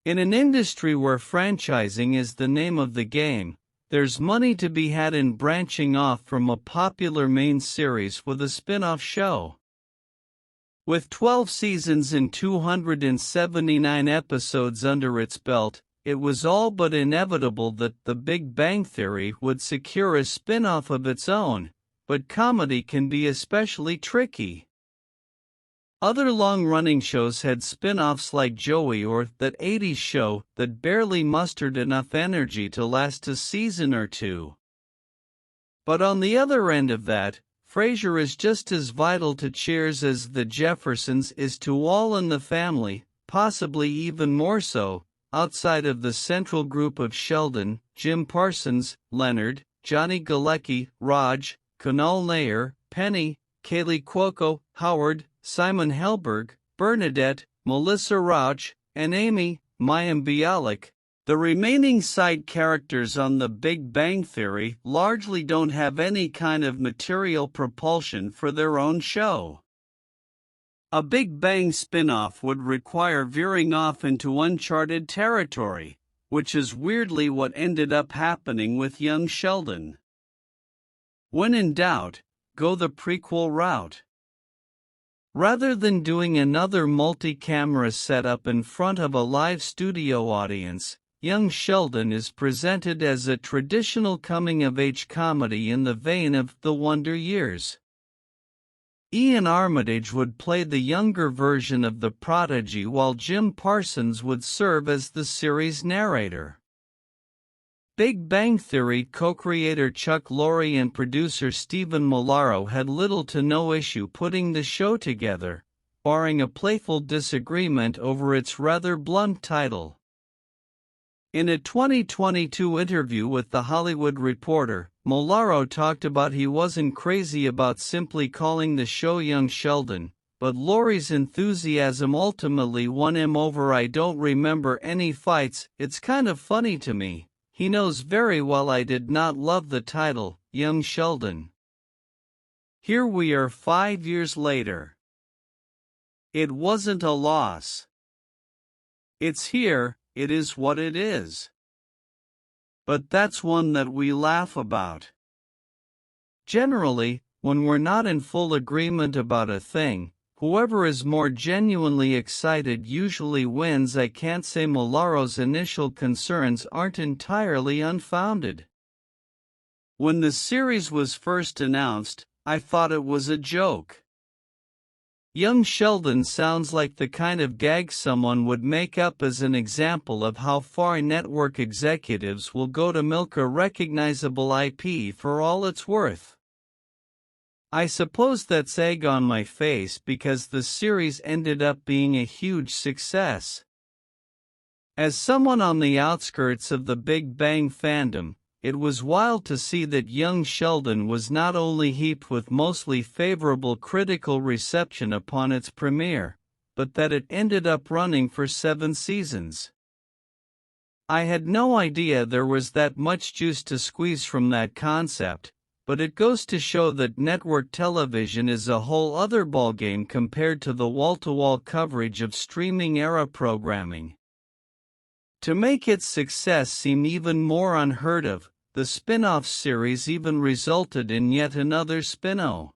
In an industry where franchising is the name of the game, there's money to be had in branching off from a popular main series with a spin-off show. With 12 seasons and 279 episodes under its belt, it was all but inevitable that The Big Bang Theory would secure a spin-off of its own, but comedy can be especially tricky. Other long-running shows had spin-offs like Joey or That 80s Show that barely mustered enough energy to last a season or two. But on the other end of that, Frasier is just as vital to Cheers as The Jeffersons is to All in the Family, possibly even more so, outside of the central group of Sheldon, Jim Parsons, Leonard, Johnny Galecki, Raj, Kunal Nair, Penny, Kaylee Cuoco, Howard, Simon Helberg, Bernadette, Melissa Rauch, and Amy, Mayim Bialik. The remaining side characters on The Big Bang Theory largely don't have any kind of material propulsion for their own show. A Big Bang spin-off would require veering off into uncharted territory, which is weirdly what ended up happening with young Sheldon. When in doubt, go the prequel route. Rather than doing another multi-camera setup in front of a live studio audience, young Sheldon is presented as a traditional coming-of-age comedy in the vein of The Wonder Years. Ian Armitage would play the younger version of the prodigy while Jim Parsons would serve as the series narrator. Big Bang Theory co-creator Chuck Lorre and producer Stephen Molaro had little to no issue putting the show together, barring a playful disagreement over its rather blunt title. In a 2022 interview with The Hollywood Reporter, Molaro talked about he wasn't crazy about simply calling the show Young Sheldon, but Lorre's enthusiasm ultimately won him over. I don't remember any fights, it's kind of funny to me. He knows very well I did not love the title, Young Sheldon. Here we are 5 years later. It wasn't a loss. It's here, it is what it is. But that's one that we laugh about. Generally, when we're not in full agreement about a thing, whoever is more genuinely excited usually wins. I can't say Molaro's initial concerns aren't entirely unfounded. When the series was first announced, I thought it was a joke. Young Sheldon sounds like the kind of gag someone would make up as an example of how far network executives will go to milk a recognizable IP for all it's worth. I suppose that's egg on my face because the series ended up being a huge success. As someone on the outskirts of the Big Bang fandom, it was wild to see that Young Sheldon was not only heaped with mostly favorable critical reception upon its premiere, but that it ended up running for 7 seasons. I had no idea there was that much juice to squeeze from that concept, but it goes to show that network television is a whole other ballgame compared to the wall-to-wall coverage of streaming-era programming. To make its success seem even more unheard of, the spin-off series even resulted in yet another spin-off.